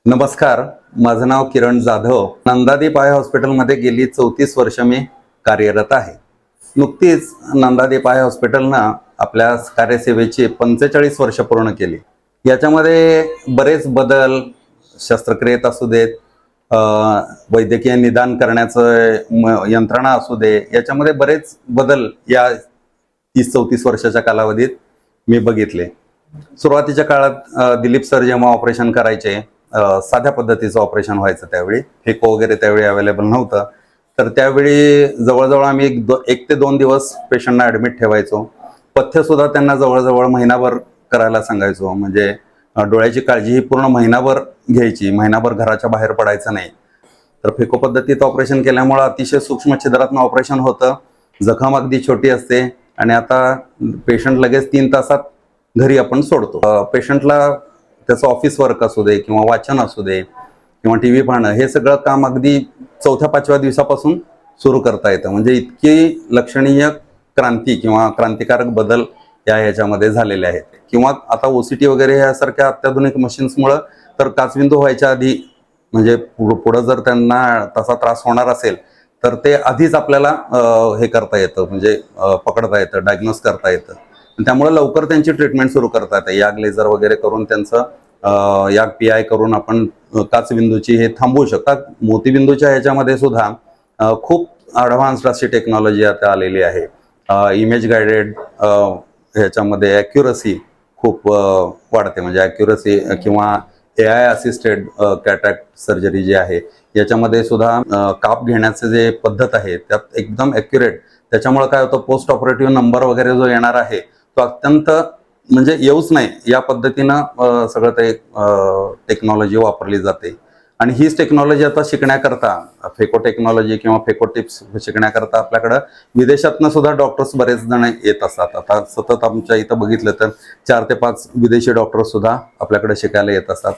नमस्कार, माझं नाव किरण जाधव. नंदादीप आय हॉस्पिटलमध्ये गेली 34 वर्ष मी कार्यरत आहे. नुकतीच नंदादीप आय हॉस्पिटलनं आपल्या कार्यसेवेची 45 वर्ष पूर्ण केली. याच्यामध्ये बरेच बदल, शस्त्रक्रियेत असू देत, वैद्यकीय निदान करण्याचं यंत्रणा असू दे, याच्यामध्ये बरेच बदल या 30-34 वर्षाच्या कालावधीत मी बघितले. सुरुवातीच्या काळात दिलीप सर जेव्हा ऑपरेशन करायचे, साध्या पद्धतीचं ऑपरेशन व्हायचं, त्यावेळी फेको वगैरे त्यावेळी अवेलेबल नव्हतं. तर त्यावेळी जवळजवळ आम्ही 1 ते 2 दिवस पेशंटना ॲडमिट ठेवायचो. पथ्यसुद्धा त्यांना जवळजवळ महिनाभर करायला सांगायचो. म्हणजे डोळ्याची काळजी ही पूर्ण महिनाभर घ्यायची, महिनाभर घराच्या बाहेर पडायचं नाही. तर फेको पद्धतीत ऑपरेशन केल्यामुळं अतिशय सूक्ष्म छिद्रातनं ऑपरेशन होतं. जखम अगदी छोटी असते आणि आता पेशंट लगेच 3 तासात घरी आपण सोडतो. पेशंटला त्याचं ऑफिस वर्क असू दे किंवा वाचन असू दे किंवा टी व्ही पाहणं, हे सगळं काम अगदी 4थ्या-5व्या दिवसापासून सुरू करता येतं. म्हणजे इतकी लक्षणीय क्रांती किंवा क्रांतिकारक बदल ह्याच्यामध्ये झालेले आहेत. किंवा आता OCT वगैरे यासारख्या अत्याधुनिक मशीन्समुळं तर काचबिंदू व्हायच्या आधी, म्हणजे पुढं जर त्यांना तसा त्रास होणार असेल तर ते आधीच आपल्याला हे करता येतं, म्हणजे पकडता येतं, डायग्नोस करता येतं. त्यामुळे लवकर त्यांची ट्रीटमेंट सुरू करता येते. याग लेझर वगैरे करून त्यांचं याग PI करून आपण काचबिंदूची हे थांबवू शकतात. मोतीबिंदूच्या ह्याच्यामध्ये सुद्धा खूप ॲडव्हान्स्ड अशी टेक्नॉलॉजी आता आलेली आहे. इमेज गायडेड ह्याच्यामध्ये ॲक्युरसी खूप वाढते. म्हणजे ॲक्युरसी किंवा AI असिस्टेड कॅटॅक्ट सर्जरी जी आहे, याच्यामध्ये सुद्धा काप घेण्याचे जे पद्धत आहे त्यात एकदम ॲक्युरेट. त्याच्यामुळे काय होतं, पोस्ट ऑपरेटिव्ह नंबर वगैरे जो येणार आहे तो अत्यंत, म्हणजे येऊच नाही या पद्धतीनं सगळं ते टेक्नॉलॉजी वापरली जाते. आणि हीच टेक्नॉलॉजी आता शिकण्याकरता, फेको टेक्नॉलॉजी किंवा फेको टिप्स शिकण्याकरता आपल्याकडं विदेशातनं सुद्धा डॉक्टर्स बरेच जण येत असतात. आता सतत आमच्या इथं बघितलं तर 4 ते 5 विदेशी डॉक्टर्स सुद्धा आपल्याकडे शिकायला येत असतात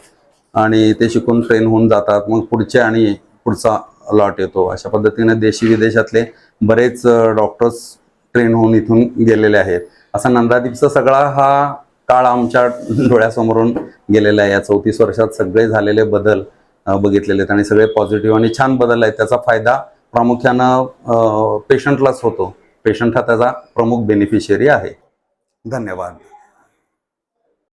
आणि ते शिकून ट्रेन होऊन जातात. मग पुढचा लॉट येतो. अशा पद्धतीने देशी विदेशातले बरेच डॉक्टर्स ट्रेन होऊन इथून गेलेले आहेत. असा नंदादीपचा सगळा हा काळ आमच्या डोळ्यासमोरून गेलेला आहे. या 34 वर्षात सगळे झालेले बदल बघितलेले आहेत आणि सगळे पॉझिटिव्ह आणि छान बदल आहेत. त्याचा फायदा प्रामुख्यानं पेशंटलाच होतो. पेशंट हा त्याचा प्रमुख बेनिफिशियरी आहे. धन्यवाद.